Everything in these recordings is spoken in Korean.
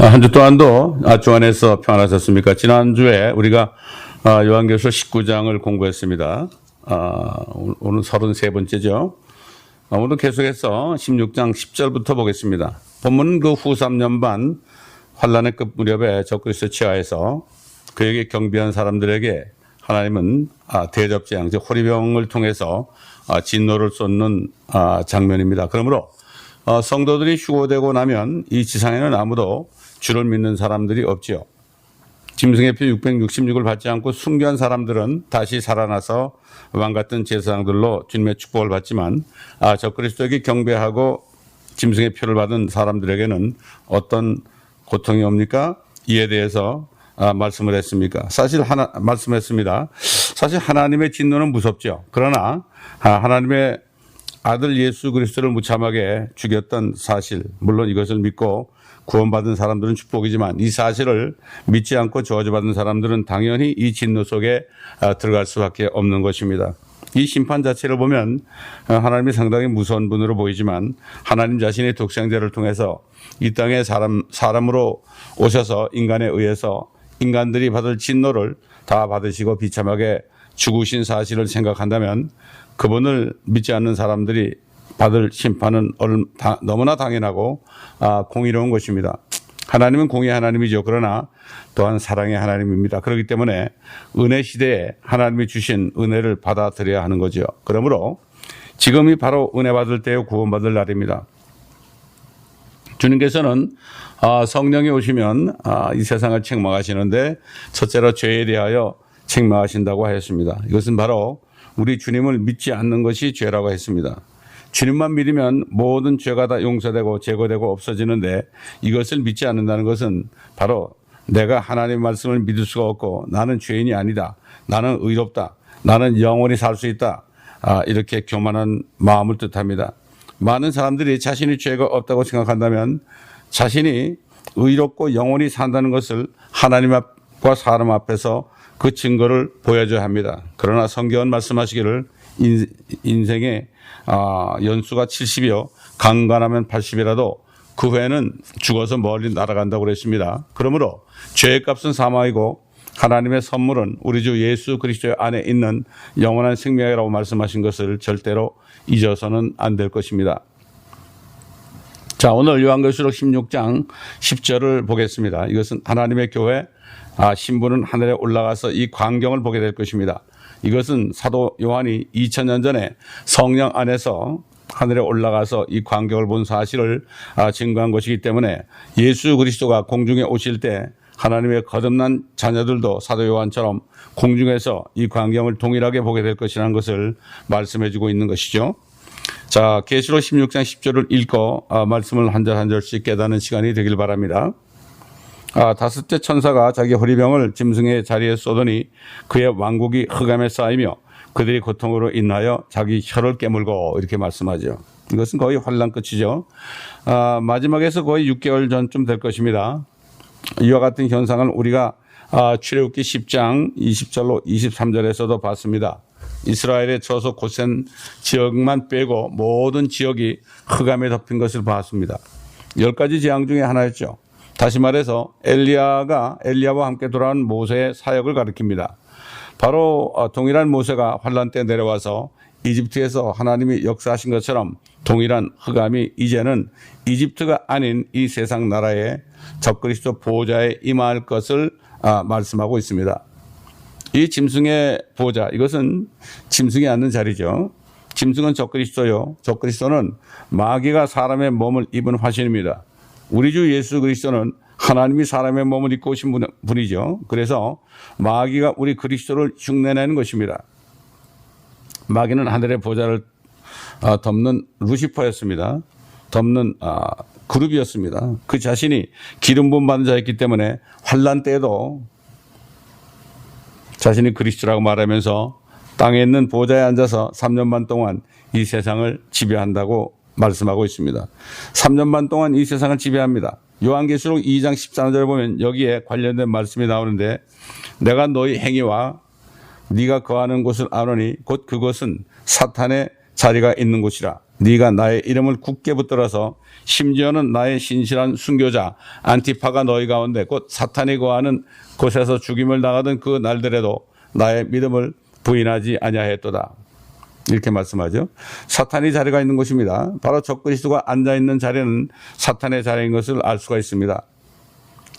한 주 동안도 주 안에서 평안하셨습니까? 지난주에 우리가 요한계시록 19장을 공부했습니다. 오늘 33번째죠. 오늘 계속해서 16장 10절부터 보겠습니다. 본문은 그 후 3년 반 환란의 끝 무렵에 적그리스도 치하에서 그에게 경배한 사람들에게 하나님은 대접재앙, 즉 호리병을 통해서 진노를 쏟는 장면입니다. 그러므로 성도들이 휴거되고 나면 이 지상에는 아무도 주를 믿는 사람들이 없지요. 짐승의 피 666을 받지 않고 순교한 사람들은 다시 살아나서 왕같은 제사장들로 주님의 축복을 받지만 적그리스도에게 경배하고 짐승의 표를 받은 사람들에게는 어떤 고통이 옵니까? 이에 대해서 말씀을 했습니까? 말씀했습니다. 사실 하나님의 진노는 무섭죠. 그러나 하나님의 아들 예수 그리스도를 무참하게 죽였던 사실, 물론 이것을 믿고 구원받은 사람들은 축복이지만 이 사실을 믿지 않고 저주받은 사람들은 당연히 이 진노 속에 들어갈 수밖에 없는 것입니다. 이 심판 자체를 보면 하나님이 상당히 무서운 분으로 보이지만 하나님 자신의 독생자를 통해서 이 땅에 사람으로 오셔서 인간에 의해서 인간들이 받을 진노를 다 받으시고 비참하게 죽으신 사실을 생각한다면 그분을 믿지 않는 사람들이 받을 심판은 너무나 당연하고 공의로운 것입니다. 하나님은 공의의 하나님이죠. 그러나 또한 사랑의 하나님입니다. 그렇기 때문에 은혜 시대에 하나님이 주신 은혜를 받아들여야 하는 거죠. 그러므로 지금이 바로 은혜 받을 때요 구원받을 날입니다. 주님께서는 성령이 오시면 이 세상을 책망하시는데 첫째로 죄에 대하여 책망하신다고 하였습니다. 이것은 바로 우리 주님을 믿지 않는 것이 죄라고 했습니다. 주님만 믿으면 모든 죄가 다 용서되고 제거되고 없어지는데 이것을 믿지 않는다는 것은 바로 내가 하나님의 말씀을 믿을 수가 없고 나는 죄인이 아니다. 나는 의롭다. 나는 영원히 살 수 있다. 이렇게 교만한 마음을 뜻합니다. 많은 사람들이 자신이 죄가 없다고 생각한다면 자신이 의롭고 영원히 산다는 것을 하나님 앞과 사람 앞에서 그 증거를 보여줘야 합니다. 그러나 성경은 말씀하시기를 인생의 연수가 70이요 강간하면 80이라도 그 후에는 죽어서 멀리 날아간다고 그랬습니다. 그러므로 죄의 값은 사망이고 하나님의 선물은 우리 주 예수 그리스도 안에 있는 영원한 생명이라고 말씀하신 것을 절대로 잊어서는 안 될 것입니다. 자, 오늘 요한계시록 16장 10절을 보겠습니다. 이것은 하나님의 교회 신부는 하늘에 올라가서 이 광경을 보게 될 것입니다. 이것은 사도 요한이 2000년 전에 성령 안에서 하늘에 올라가서 이 광경을 본 사실을 증거한 것이기 때문에 예수 그리스도가 공중에 오실 때 하나님의 거듭난 자녀들도 사도 요한처럼 공중에서 이 광경을 동일하게 보게 될 것이라는 것을 말씀해 주고 있는 것이죠. 자, 계시록 16장 10절을 읽고 말씀을 한 절 한 절씩 깨닫는 시간이 되길 바랍니다. 다섯째 천사가 자기 호리병을 짐승의 자리에 쏘더니 그의 왕국이 흑암에 쌓이며 그들이 고통으로 인하여 자기 혀를 깨물고 이렇게 말씀하죠. 이것은 거의 환란 끝이죠. 마지막에서 거의 6개월 전쯤 될 것입니다. 이와 같은 현상을 우리가 출애굽기 10장 20절로 23절에서도 봤습니다. 이스라엘의 저속 고센 지역만 빼고 모든 지역이 흑암에 덮인 것을 봤습니다. 10가지 재앙 중에 하나였죠. 다시 말해서 엘리야와 함께 돌아온 모세의 사역을 가리킵니다. 바로 동일한 모세가 환란 때 내려와서 이집트에서 하나님이 역사하신 것처럼 동일한 흑암이 이제는 이집트가 아닌 이 세상 나라에 적그리스도 보호자에 임할 것을 말씀하고 있습니다. 이 짐승의 보호자, 이것은 짐승이 앉는 자리죠. 짐승은 적그리스도요. 적그리스도는 마귀가 사람의 몸을 입은 화신입니다. 우리 주 예수 그리스도는 하나님이 사람의 몸을 입고 오신 분이죠. 그래서 마귀가 우리 그리스도를 흉내내는 것입니다. 마귀는 하늘의 보좌를 덮는 루시퍼였습니다. 덮는 그룹이었습니다. 그 자신이 기름 부음 받은 자였기 때문에 환란 때에도 자신이 그리스도라고 말하면서 땅에 있는 보좌에 앉아서 3년 반 동안 이 세상을 지배한다고 말씀하고 있습니다. 3년 반 동안 이 세상을 지배합니다. 요한계시록 2장 13절 보면 여기에 관련된 말씀이 나오는데 내가 너희 행위와 네가 거하는 곳을 아노니 곧 그것은 사탄의 자리가 있는 곳이라. 네가 나의 이름을 굳게 붙들어서 심지어는 나의 신실한 순교자 안티파가 너희 가운데 곧 사탄이 거하는 곳에서 죽임을 당하던 그 날들에도 나의 믿음을 부인하지 아니하였도다. 이렇게 말씀하죠. 사탄이 자리가 있는 곳입니다. 바로 적그리스도가 앉아있는 자리는 사탄의 자리인 것을 알 수가 있습니다.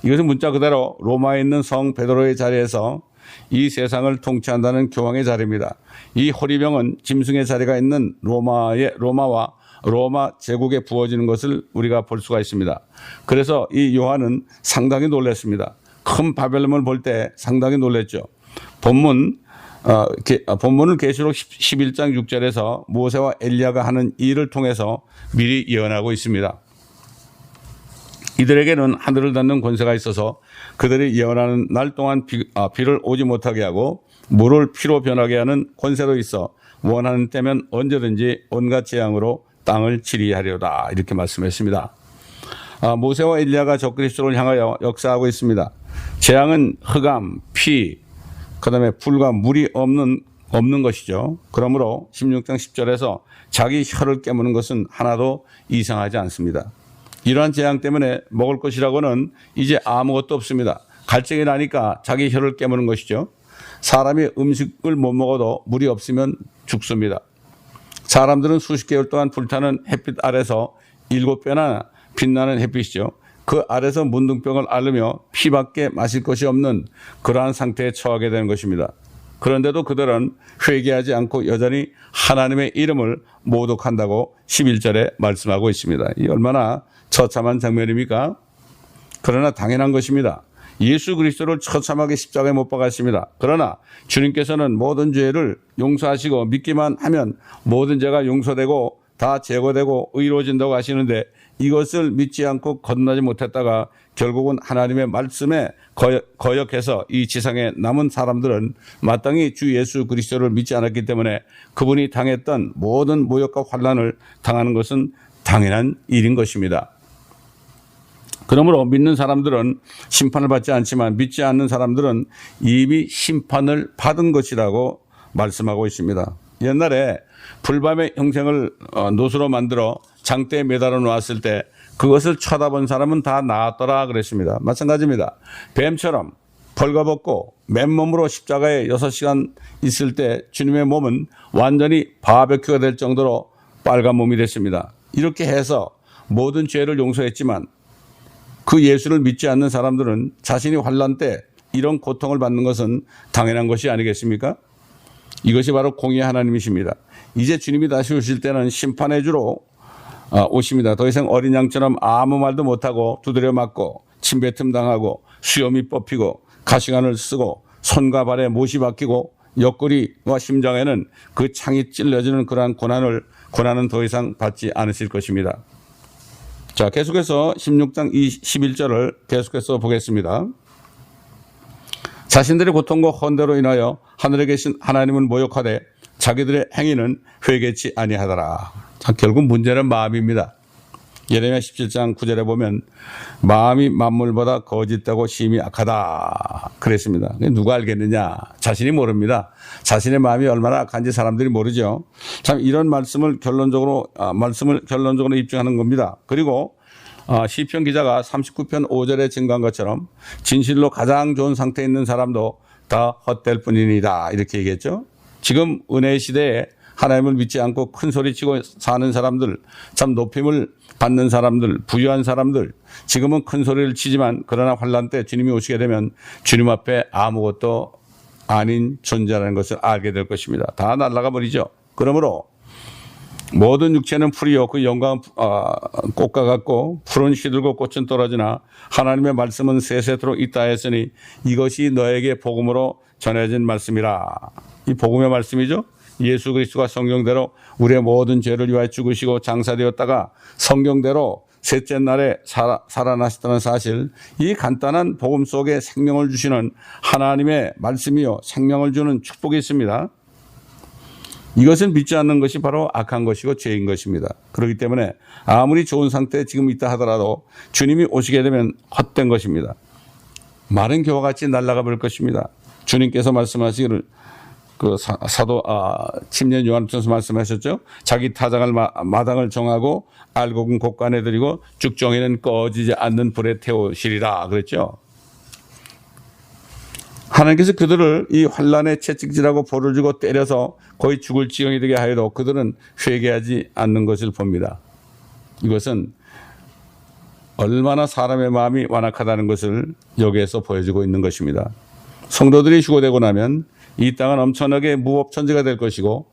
이것은 문자 그대로 로마에 있는 성 베드로의 자리에서 이 세상을 통치한다는 교황의 자리입니다. 이 호리병은 짐승의 자리가 있는 로마와 로마 제국에 부어지는 것을 우리가 볼 수가 있습니다. 그래서 이 요한은 상당히 놀랐습니다. 큰 바벨론을 볼 때 상당히 놀랐죠. 본문을 계시록 11장 6절에서 모세와 엘리야가 하는 일을 통해서 미리 예언하고 있습니다. 이들에게는 하늘을 닫는 권세가 있어서 그들이 예언하는 날 동안 비를 오지 못하게 하고 물을 피로 변하게 하는 권세도 있어 원하는 때면 언제든지 온갖 재앙으로 땅을 치리하려다. 이렇게 말씀했습니다. 모세와 엘리야가 적그리스도를 향하여 역사하고 있습니다. 재앙은 흑암, 피, 그다음에 불과 물이 없는 것이죠. 그러므로 16장 10절에서 자기 혀를 깨무는 것은 하나도 이상하지 않습니다. 이러한 재앙 때문에 먹을 것이라고는 이제 아무것도 없습니다. 갈증이 나니까 자기 혀를 깨무는 것이죠. 사람이 음식을 못 먹어도 물이 없으면 죽습니다. 사람들은 수십 개월 동안 불타는 햇빛 아래서 7배나 빛나는 햇빛이죠. 그 아래서 문둥병을 앓으며 피밖에 마실 것이 없는 그러한 상태에 처하게 되는 것입니다. 그런데도 그들은 회개하지 않고 여전히 하나님의 이름을 모독한다고 11절에 말씀하고 있습니다. 이 얼마나 처참한 장면입니까? 그러나 당연한 것입니다. 예수 그리스도를 처참하게 십자가에 못 박았습니다. 그러나 주님께서는 모든 죄를 용서하시고 믿기만 하면 모든 죄가 용서되고 다 제거되고 의로워진다고 하시는데 이것을 믿지 않고 거듭나지 못했다가 결국은 하나님의 말씀에 거역해서 이 지상에 남은 사람들은 마땅히 주 예수 그리스도를 믿지 않았기 때문에 그분이 당했던 모든 모욕과 환난을 당하는 것은 당연한 일인 것입니다. 그러므로 믿는 사람들은 심판을 받지 않지만 믿지 않는 사람들은 이미 심판을 받은 것이라고 말씀하고 있습니다. 옛날에 불밤의 형상을 노수로 만들어 장대에 매달아 놓았을 때 그것을 쳐다본 사람은 다 나았더라 그랬습니다. 마찬가지입니다. 뱀처럼 벌거벗고 맨몸으로 십자가에 6시간 있을 때 주님의 몸은 완전히 바베큐가 될 정도로 빨간 몸이 됐습니다. 이렇게 해서 모든 죄를 용서했지만 그 예수를 믿지 않는 사람들은 자신이 환난 때 이런 고통을 받는 것은 당연한 것이 아니겠습니까? 이것이 바로 공의의 하나님이십니다. 이제 주님이 다시 오실 때는 심판의 주로 오십니다. 더 이상 어린 양처럼 아무 말도 못하고 두드려 맞고 침뱉음 당하고 수염이 뽑히고 가시관을 쓰고 손과 발에 못이 박히고 옆구리와 심장에는 그 창이 찔러지는 그러한 고난은 더 이상 받지 않으실 것입니다. 자, 계속해서 16장 21절을 계속해서 보겠습니다. 자신들의 고통과 헌대로 인하여 하늘에 계신 하나님은 모욕하되 자기들의 행위는 회개치 아니하더라. 자, 결국 문제는 마음입니다. 예레미야 17장 9절에 보면 마음이 만물보다 거짓되고 심히 악하다 그랬습니다. 누가 알겠느냐? 자신이 모릅니다. 자신의 마음이 얼마나 악한지 사람들이 모르죠. 참 이런 말씀을 결론적으로 입증하는 겁니다. 그리고 시편 기자가 39편 5절에 증거한 것처럼 진실로 가장 좋은 상태에 있는 사람도 다 헛될 뿐이니다 이렇게 얘기했죠. 지금 은혜의 시대에 하나님을 믿지 않고 큰 소리치고 사는 사람들, 참 높임을 받는 사람들, 부유한 사람들, 지금은 큰 소리를 치지만 그러나 환난 때 주님이 오시게 되면 주님 앞에 아무것도 아닌 존재라는 것을 알게 될 것입니다. 다 날아가 버리죠. 그러므로 모든 육체는 풀이요 그 영광은 꽃과 같고 풀은 시들고 꽃은 떨어지나 하나님의 말씀은 세세토록 있다 했으니 이것이 너에게 복음으로 전해진 말씀이라. 이 복음의 말씀이죠. 예수 그리스도가 성경대로 우리의 모든 죄를 위하여 죽으시고 장사되었다가 성경대로 셋째 날에 살아나셨다는 사실, 이 간단한 복음 속에 생명을 주시는 하나님의 말씀이요 생명을 주는 축복이 있습니다. 이것을 믿지 않는 것이 바로 악한 것이고 죄인 것입니다. 그렇기 때문에 아무리 좋은 상태에 지금 있다 하더라도 주님이 오시게 되면 헛된 것입니다. 마른 겨와 같이 날아가 버릴 것입니다. 주님께서 말씀하시기를 그 사도 침례 요한께서 말씀하셨죠. 자기 타작할 마당을 정하고 알곡은 곡간에 들이고 죽정이는 꺼지지 않는 불에 태우시리라 그랬죠. 하나님께서 그들을 이 환난에 채찍질하고 벌을 주고 때려서 거의 죽을 지경이 되게 하여도 그들은 회개하지 않는 것을 봅니다. 이것은 얼마나 사람의 마음이 완악하다는 것을 여기에서 보여주고 있는 것입니다. 성도들이 휴거되고 나면 이 땅은 엄청나게 무법천지가 될 것이고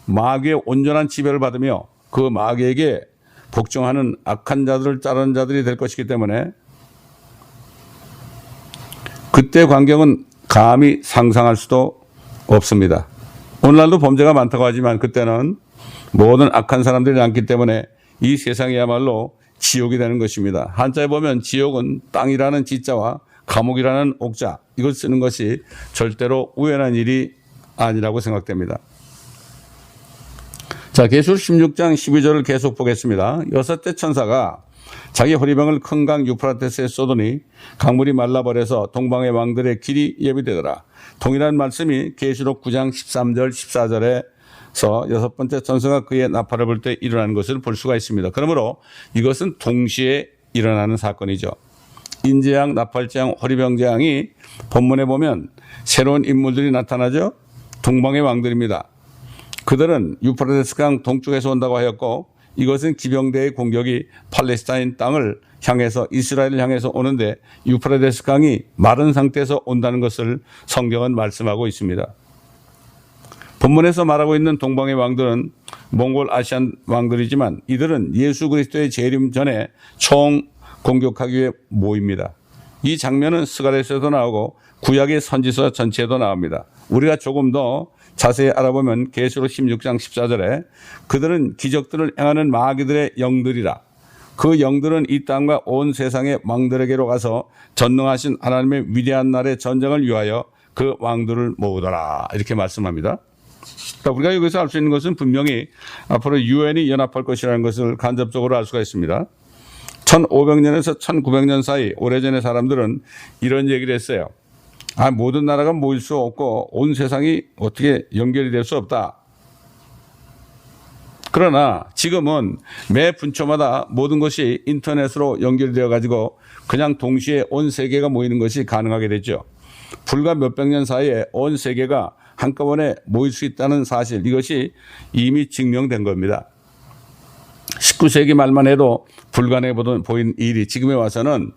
마귀의 온전한 지배를 받으며 그 마귀에게 복종하는 악한 자들을 따르는 자들이 될 것이기 때문에 그때 광경은 감히 상상할 수도 없습니다. 오늘날도 범죄가 많다고 하지만 그때는 모든 악한 사람들이 많기 때문에 이 세상이야말로 지옥이 되는 것입니다. 한자에 보면 지옥은 땅이라는 지자와 감옥이라는 옥자 이걸 쓰는 것이 절대로 우연한 일이 아니라고 생각됩니다. 자, 계시록 16장 12절을 계속 보겠습니다. 여섯째 천사가 자기 호리병을 큰 강 유프라테스에 쏘더니 강물이 말라버려서 동방의 왕들의 길이 예비되더라. 동일한 말씀이 계시록 9장 13절 14절에서 여섯 번째 천사가 그의 나팔을 불 때 일어나는 것을 볼 수가 있습니다. 그러므로 이것은 동시에 일어나는 사건이죠. 인재양, 나팔재앙, 호리병재앙이 본문에 보면 새로운 인물들이 나타나죠. 동방의 왕들입니다. 그들은 유프라테스 강 동쪽에서 온다고 하였고 이것은 기병대의 공격이 팔레스타인 땅을 향해서 이스라엘을 향해서 오는데 유프라테스 강이 마른 상태에서 온다는 것을 성경은 말씀하고 있습니다. 본문에서 말하고 있는 동방의 왕들은 몽골 아시안 왕들이지만 이들은 예수 그리스도의 재림 전에 총 공격하기 위해 모입니다. 이 장면은 스가랴서에도 나오고 구약의 선지서 전체에도 나옵니다. 우리가 조금 더 자세히 알아보면 계시록 16장 14절에 그들은 기적들을 행하는 마귀들의 영들이라. 그 영들은 이 땅과 온 세상의 왕들에게로 가서 전능하신 하나님의 위대한 날의 전쟁을 위하여 그 왕들을 모으더라. 이렇게 말씀합니다. 그러니까 우리가 여기서 알 수 있는 것은 분명히 앞으로 유엔이 연합할 것이라는 것을 간접적으로 알 수가 있습니다. 1500년에서 1900년 사이 오래전의 사람들은 이런 얘기를 했어요. 모든 나라가 모일 수 없고 온 세상이 어떻게 연결이 될 수 없다. 그러나 지금은 매 분초마다 모든 것이 인터넷으로 연결되어 가지고 그냥 동시에 온 세계가 모이는 것이 가능하게 됐죠. 불과 몇백 년 사이에 온 세계가 한꺼번에 모일 수 있다는 사실, 이것이 이미 증명된 겁니다. 19세기 말만 해도 불가능해 보인 일이 지금에 와서는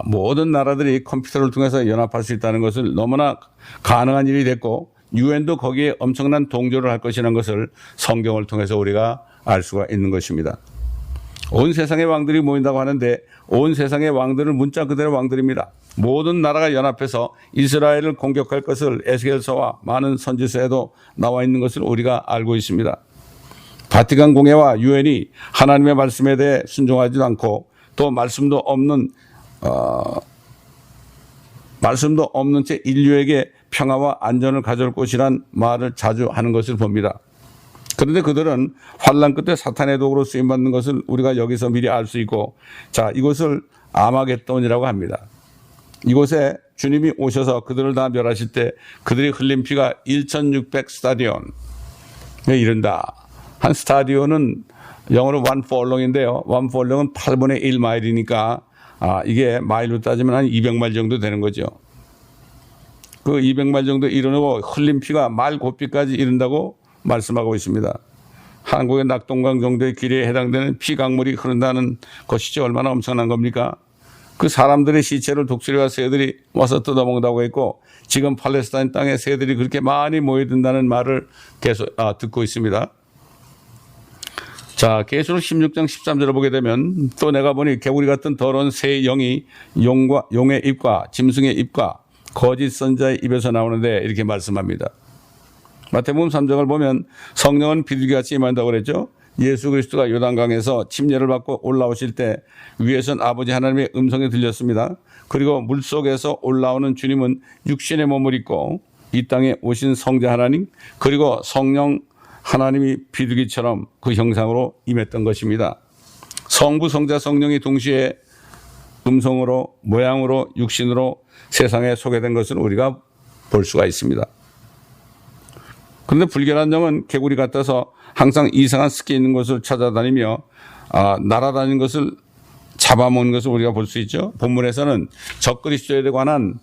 모든 나라들이 컴퓨터를 통해서 연합할 수 있다는 것을 너무나 가능한 일이 됐고 유엔도 거기에 엄청난 동조를 할 것이라는 것을 성경을 통해서 우리가 알 수가 있는 것입니다. 온 세상의 왕들이 모인다고 하는데 온 세상의 왕들은 문자 그대로 왕들입니다. 모든 나라가 연합해서 이스라엘을 공격할 것을 에스겔서와 많은 선지서에도 나와 있는 것을 우리가 알고 있습니다. 바티칸 공회와 유엔이 하나님의 말씀에 대해 순종하지도 않고 또 말씀도 없는 채 인류에게 평화와 안전을 가져올 것이란 말을 자주 하는 것을 봅니다. 그런데 그들은 환난 끝에 사탄의 도구로 쓰임받는 것을 우리가 여기서 미리 알 수 있고, 자, 이것을 아마겟돈이라고 합니다. 이곳에 주님이 오셔서 그들을 다 멸하실 때 그들이 흘린 피가 1600 스타디온에 이른다. 한 스타디온은 영어로 one furlong인데요. one furlong은 8분의 1 마일이니까 이게 마일로 따지면 한 200마일 정도 되는 거죠. 그 200마일 정도 이르고 흘린 피가 말 고피까지 이른다고 말씀하고 있습니다. 한국의 낙동강 정도의 길이에 해당되는 피강물이 흐른다는 것이죠. 얼마나 엄청난 겁니까? 그 사람들의 시체를 독수리와 새들이 와서 뜯어먹는다고 했고 지금 팔레스타인 땅에 새들이 그렇게 많이 모여든다는 말을 계속 듣고 있습니다. 자, 계시록 16장 13절을 보게 되면 또 내가 보니 개구리 같은 더러운 새 영이 용의 입과 짐승의 입과 거짓 선자의 입에서 나오는데 이렇게 말씀합니다. 마태복음 3장을 보면 성령은 비둘기같이 임한다고 그랬죠. 예수 그리스도가 요단강에서 침례를 받고 올라오실 때 위에선 아버지 하나님의 음성이 들렸습니다. 그리고 물속에서 올라오는 주님은 육신의 몸을 입고 이 땅에 오신 성자 하나님 그리고 성령 하나님이 비둘기처럼 그 형상으로 임했던 것입니다. 성부 성자 성령이 동시에 음성으로 모양으로 육신으로 세상에 소개된 것을 우리가 볼 수가 있습니다. 그런데 불결한 영은 개구리 같아서 항상 이상한 습기 있는 것을 찾아다니며 날아다니는 것을 잡아먹는 것을 우리가 볼 수 있죠. 본문에서는 적그리스도에 관한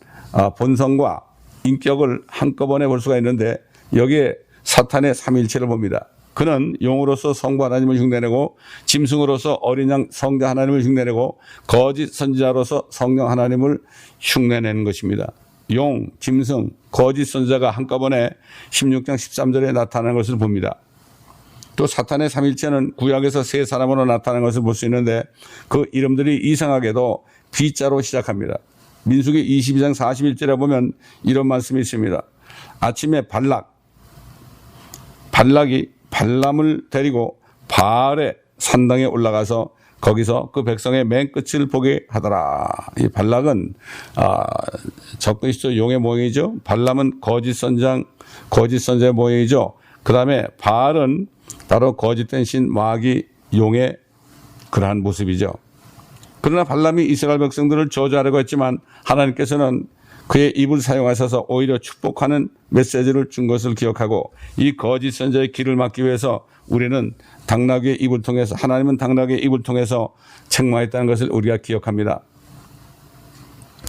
본성과 인격을 한꺼번에 볼 수가 있는데 여기에 사탄의 삼위일체를 봅니다. 그는 용으로서 성부 하나님을 흉내내고 짐승으로서 어린 양 성자 하나님을 흉내내고 거짓 선지자로서 성령 하나님을 흉내내는 것입니다. 용, 짐승, 거짓 선지자가 한꺼번에 16장 13절에 나타나는 것을 봅니다. 또 사탄의 삼일체는 구약에서 세 사람으로 나타나는 것을 볼 수 있는데 그 이름들이 이상하게도 B자로 시작합니다. 민수기 22장 41절에 보면 이런 말씀이 있습니다. 아침에 발락이 발람을 데리고 바알의 산당에 올라가서 거기서 그 백성의 맨 끝을 보게 하더라. 이 발락은 적그리스도 용의 모형이죠. 발람은 거짓 선자의 모형이죠. 그 다음에 바알은 바로 거짓된 신 마귀 용의 그러한 모습이죠. 그러나 발람이 이스라엘 백성들을 저주하려고 했지만 하나님께서는 그의 입을 사용하셔서 오히려 축복하는 메시지를 준 것을 기억하고 이 거짓 선자의 길을 막기 위해서 우리는 당나귀의 입을 통해서 하나님은 당나귀의 입을 통해서 책망했다는 것을 우리가 기억합니다.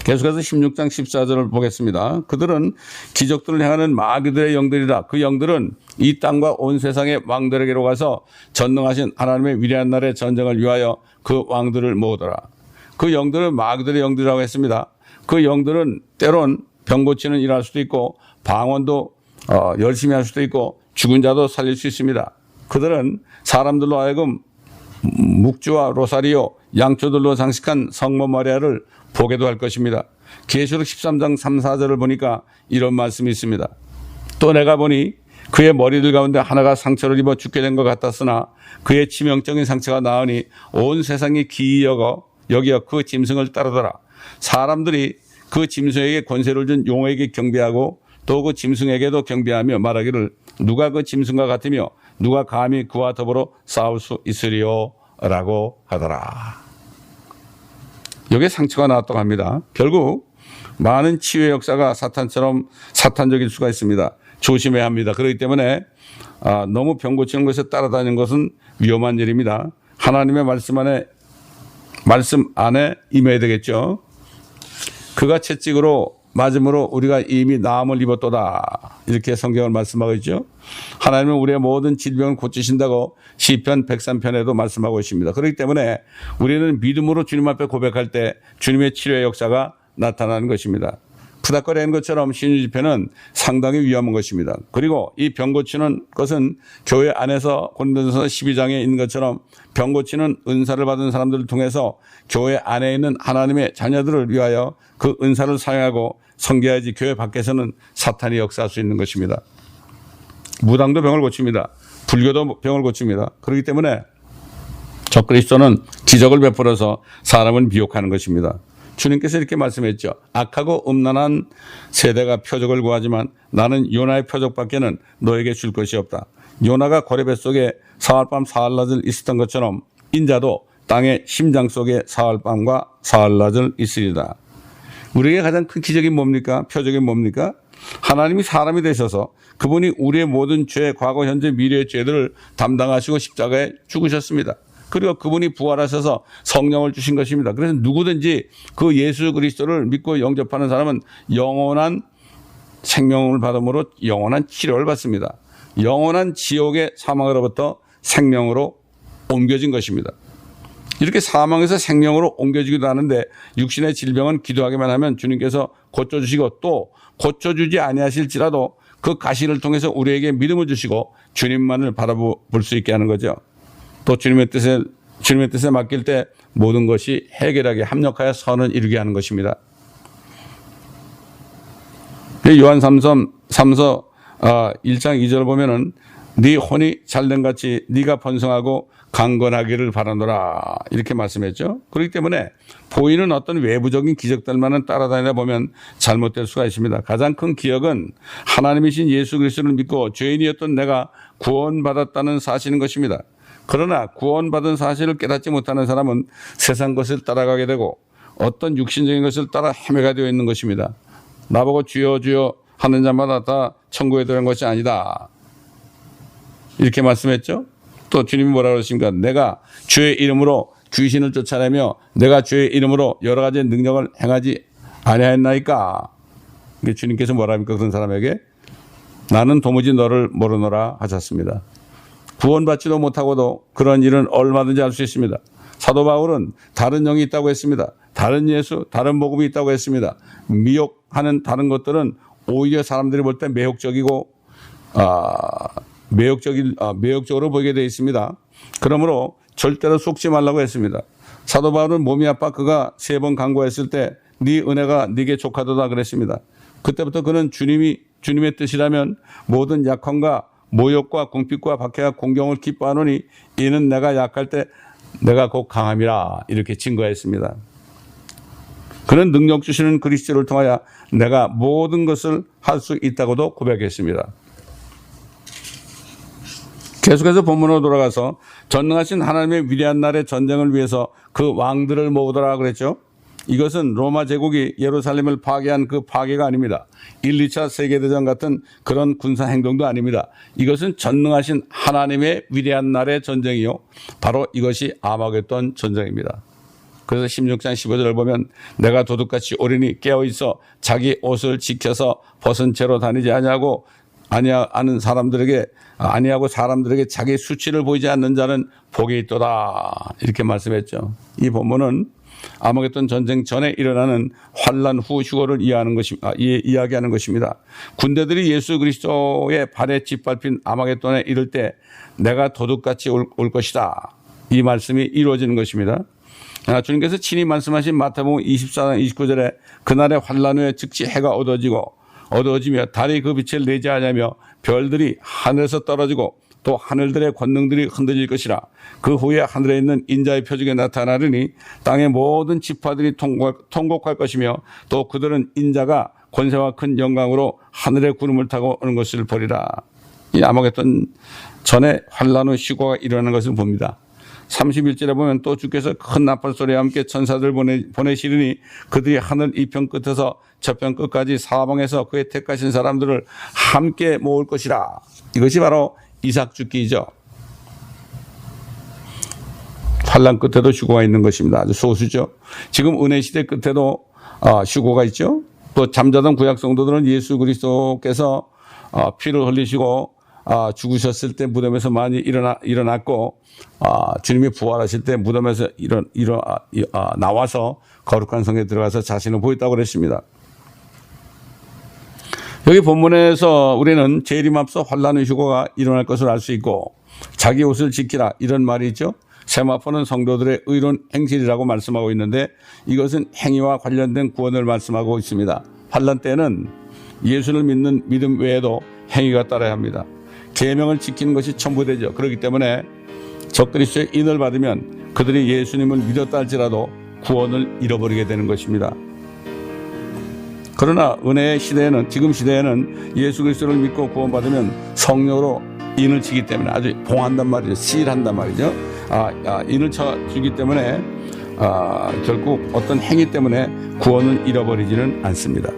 계속해서 16장 14절을 보겠습니다. 그들은 기적들을 행하는 마귀들의 영들이라. 그 영들은 이 땅과 온 세상의 왕들에게로 가서 전능하신 하나님의 위대한 날의 전쟁을 위하여 그 왕들을 모으더라. 그 영들은 마귀들의 영들이라고 했습니다. 그 영들은 때론 병 고치는 일을 할 수도 있고 방언도 열심히 할 수도 있고 죽은 자도 살릴 수 있습니다. 그들은 사람들로 하여금 묵주와 로사리오, 양초들로 장식한 성모 마리아를 보게도 할 것입니다. 계시록 13장 3, 4절을 보니까 이런 말씀이 있습니다. 또 내가 보니 그의 머리들 가운데 하나가 상처를 입어 죽게 된 것 같았으나 그의 치명적인 상처가 나으니 온 세상이 기이 여기어 그 짐승을 따르더라. 사람들이 그 짐승에게 권세를 준 용에게 경배하고 또 그 짐승에게도 경배하며 말하기를 누가 그 짐승과 같으며 누가 감히 그와 더불어 싸울 수 있으리요 라고 하더라. 여기에 상처가 나왔다고 합니다. 결국 많은 치유의 역사가 사탄처럼 사탄적일 수가 있습니다. 조심해야 합니다. 그렇기 때문에 너무 병 고치는 것에 따라다니는 것은 위험한 일입니다. 하나님의 말씀 안에 임해야 되겠죠. 그가 채찍으로 맞음으로 우리가 이미 나음을 입었도다. 이렇게 성경을 말씀하고 있죠. 하나님은 우리의 모든 질병을 고치신다고 시편 103편에도 말씀하고 있습니다. 그렇기 때문에 우리는 믿음으로 주님 앞에 고백할 때 주님의 치료의 역사가 나타나는 것입니다. 푸닥거리는 것처럼 신유 집회는 상당히 위험한 것입니다. 그리고 이 병 고치는 것은 교회 안에서 고린도전서 12장에 있는 것처럼 병 고치는 은사를 받은 사람들을 통해서 교회 안에 있는 하나님의 자녀들을 위하여 그 은사를 사용하고 섬겨야지 교회 밖에서는 사탄이 역사할 수 있는 것입니다. 무당도 병을 고칩니다. 불교도 병을 고칩니다. 그렇기 때문에 적그리스도는 기적을 베풀어서 사람을 미혹하는 것입니다. 주님께서 이렇게 말씀했죠. 악하고 음란한 세대가 표적을 구하지만 나는 요나의 표적밖에는 너에게 줄 것이 없다. 요나가 고래배 속에 사흘밤 사흘낮을 있었던 것처럼 인자도 땅의 심장 속에 사흘밤과 사흘낮을 있으리다. 우리에게 가장 큰 기적이 뭡니까? 표적이 뭡니까? 하나님이 사람이 되셔서 그분이 우리의 모든 죄, 과거, 현재, 미래의 죄들을 담당하시고 십자가에 죽으셨습니다. 그리고 그분이 부활하셔서 성령을 주신 것입니다. 그래서 누구든지 그 예수 그리스도를 믿고 영접하는 사람은 영원한 생명을 받음으로 영원한 치료를 받습니다. 영원한 지옥의 사망으로부터 생명으로 옮겨진 것입니다. 이렇게 사망에서 생명으로 옮겨지기도 하는데 육신의 질병은 기도하기만 하면 주님께서 고쳐주시고 또 고쳐주지 아니하실지라도 그 가시를 통해서 우리에게 믿음을 주시고 주님만을 바라볼 수 있게 하는 거죠. 또 주님의 뜻에 맡길 때 모든 것이 해결하게 합력하여 선을 이루게 하는 것입니다. 요한 3서 1장 2절 보면은 네 혼이 잘된 같이 네가 번성하고 강건하기를 바라노라 이렇게 말씀했죠. 그렇기 때문에 보이는 어떤 외부적인 기적들만은 따라다니다 보면 잘못될 수가 있습니다. 가장 큰 기억은 하나님이신 예수 그리스도를 믿고 죄인이었던 내가 구원받았다는 사실인 것입니다. 그러나 구원받은 사실을 깨닫지 못하는 사람은 세상 것을 따라가게 되고 어떤 육신적인 것을 따라 헤매가 되어 있는 것입니다. 나보고 주여 주여 하는 자마다 다 천국에 들어간 것이 아니다. 이렇게 말씀했죠. 또 주님이 뭐라고 그러십니까? 내가 주의 이름으로 귀신을 쫓아내며 내가 주의 이름으로 여러 가지 능력을 행하지 아니하였나이까. 주님께서 뭐라 합니까? 그런 사람에게 나는 도무지 너를 모르노라 하셨습니다. 구원받지도 못하고도 그런 일은 얼마든지 할 수 있습니다. 사도 바울은 다른 영이 있다고 했습니다. 다른 예수, 다른 복음이 있다고 했습니다. 미혹하는 다른 것들은 오히려 사람들이 볼 때 매혹적이고 매혹적으로 보이게 되어 있습니다. 그러므로 절대로 속지 말라고 했습니다. 사도 바울은 몸이 아파 그가 3번 간구했을 때 네 은혜가 네게 족하도다 그랬습니다. 그때부터 그는 주님의 뜻이라면 모든 약함과 모욕과 궁핍과 박해와 공경을 기뻐하노니 이는 내가 약할 때 내가 곧 강함이라 이렇게 증거했습니다. 그는 능력 주시는 그리스도를 통하여 내가 모든 것을 할 수 있다고도 고백했습니다. 계속해서 본문으로 돌아가서 전능하신 하나님의 위대한 날의 전쟁을 위해서 그 왕들을 모으더라 그랬죠. 이것은 로마 제국이 예루살렘을 파괴한 그 파괴가 아닙니다. 1, 2차 세계대전 같은 그런 군사 행동도 아닙니다. 이것은 전능하신 하나님의 위대한 날의 전쟁이요. 바로 이것이 아마겟돈 전쟁입니다. 그래서 16장 15절을 보면 내가 도둑같이 오리니 깨어있어 자기 옷을 지켜서 벗은 채로 다니지 아니하고 사람들에게 자기 수치를 보이지 않는 자는 복이 있도다. 이렇게 말씀했죠. 이 본문은 아마겟돈 전쟁 전에 일어나는 환란 후 휴거를 이야기하는 것입니다. 군대들이 예수 그리스도의 발에 짓밟힌 아마겟돈에 이를 때 내가 도둑같이 올 것이다. 이 말씀이 이루어지는 것입니다. 주님께서 친히 말씀하신 마태복음 24장 29절에 그날의 환란 후에 즉시 해가 어두워지며 달이 그 빛을 내지 않으며 별들이 하늘에서 떨어지고 또 하늘들의 권능들이 흔들릴 것이라. 그 후에 하늘에 있는 인자의 표적이 나타나리니 땅의 모든 지파들이 통곡할 것이며 또 그들은 인자가 권세와 큰 영광으로 하늘의 구름을 타고 오는 것을 보리라. 이 아마겟돈 전에 환란 후 휴거가 일어나는 것을 봅니다. 31절에 보면 또 주께서 큰 나팔 소리와 함께 천사들 보내시리니 그들이 하늘 이편 끝에서 저편 끝까지 사방에서 그의 택하신 사람들을 함께 모을 것이라. 이것이 바로 이삭 죽기이죠. 환란 끝에도 휴거가 있는 것입니다. 아주 소수죠. 지금 은혜 시대 끝에도 휴거가 있죠. 또 잠자던 구약 성도들은 예수 그리스도께서 피를 흘리시고 죽으셨을 때 무덤에서 많이 일어났고 주님이 부활하실 때 무덤에서 나와서 거룩한 성에 들어가서 자신을 보였다고 그랬습니다. 여기 본문에서 우리는 재림 앞서 환란의 휴거가 일어날 것을 알 수 있고 자기 옷을 지키라 이런 말이 있죠. 세마포는 성도들의 의로운 행실이라고 말씀하고 있는데 이것은 행위와 관련된 구원을 말씀하고 있습니다. 환란 때는 예수를 믿는 믿음 외에도 행위가 따라야 합니다. 계명을 지키는 것이 첨부되죠. 그렇기 때문에 적그리스도의 인을 받으면 그들이 예수님을 믿었다 할지라도 구원을 잃어버리게 되는 것입니다. 그러나 은혜의 시대에는 지금 시대에는 예수 그리스도를 믿고 구원받으면 성령으로 인을 치기 때문에 아주 봉한단 말이죠. 시일한단 말이죠. 인을 쳐주기 때문에 결국 어떤 행위 때문에 구원을 잃어버리지는 않습니다.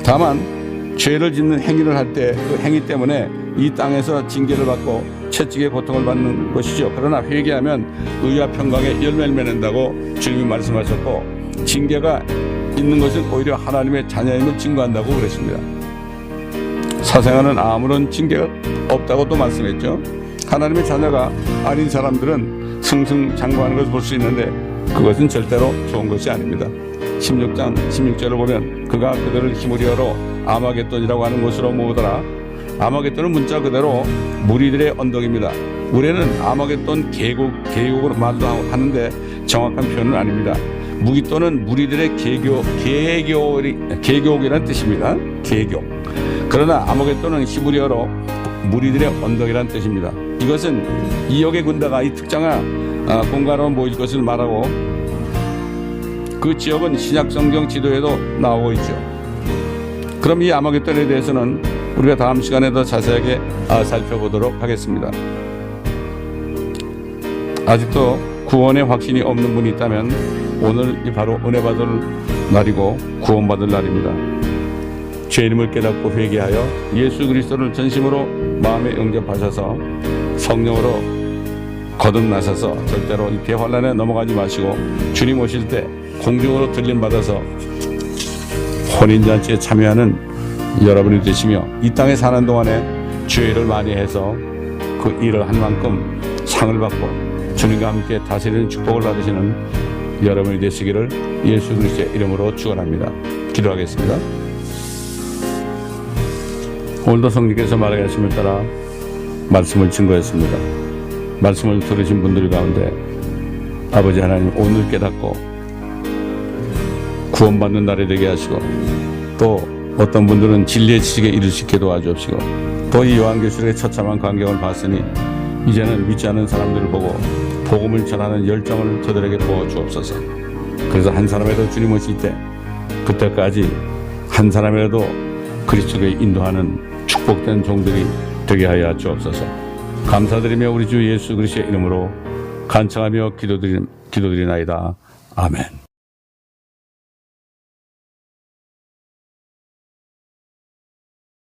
다만 죄를 짓는 행위를 할 때 그 행위 때문에 이 땅에서 징계를 받고 채찍의 고통을 받는 것이죠. 그러나 회개하면 의와 평강의 열매를 맺는다고 주님이 말씀하셨고 징계가 있는 것은 오히려 하나님의 자녀임을 증거한다고 그랬습니다. 사생아는 아무런 징계가 없다고 또 말씀했죠. 하나님의 자녀가 아닌 사람들은 승승장구하는 것을 볼 수 있는데 그것은 절대로 좋은 것이 아닙니다. 16장 16절을 보면 그가 그들을 힘으리어로 아마겟돈이라고 하는 곳으로 모으더라. 아마겟돈은 문자 그대로 무리들의 언덕입니다. 우리는 아마겟돈 계곡으로 말도 하는데 정확한 표현은 아닙니다. 무기돈은 무리들의 계곡이라는 뜻입니다. 계곡. 그러나 아마겟돈은 히브리어로 무리들의 언덕이라는 뜻입니다. 이것은 이역의 군대가 이 특정한 공간으로 모일 것을 말하고 그 지역은 신약성경 지도에도 나오고 있죠. 그럼 이 아마겟돈에 대해서는 우리가 다음 시간에 더 자세하게 살펴보도록 하겠습니다. 아직도 구원의 확신이 없는 분이 있다면 오늘이 바로 은혜 받을 날이고 구원받을 날입니다. 죄 이름을 깨닫고 회개하여 예수 그리스도를 전심으로 마음에 응접하셔서 성령으로 거듭나셔서 절대로 이 대환란에 넘어가지 마시고 주님 오실 때 공중으로 들림받아서 혼인잔치에 참여하는 여러분이 되시며 이 땅에 사는 동안에 주의 일을 많이 해서 그 일을 한 만큼 상을 받고 주님과 함께 다스리는 축복을 받으시는 여러분이 되시기를 예수 그리스도의 이름으로 축원합니다. 기도하겠습니다. 오늘도 성령께서 말하게 하심을 따라 말씀을 증거했습니다. 말씀을 들으신 분들 가운데 아버지 하나님 오늘 깨닫고 구원받는 날이 되게 하시고 또 어떤 분들은 진리의 지식에 이를 수 있게 도와주옵시고 또 이 요한계시록의 처참한 광경을 봤으니 이제는 믿지 않는 사람들을 보고 복음을 전하는 열정을 그들에게 부어주옵소서. 그래서 한 사람이라도 주님 오실 때 그때까지 한 사람이라도 그리스도에 인도하는 축복된 종들이 되게 하여 주옵소서. 감사드리며 우리 주 예수 그리스도의 이름으로 간청하며 기도드리나이다. 아멘.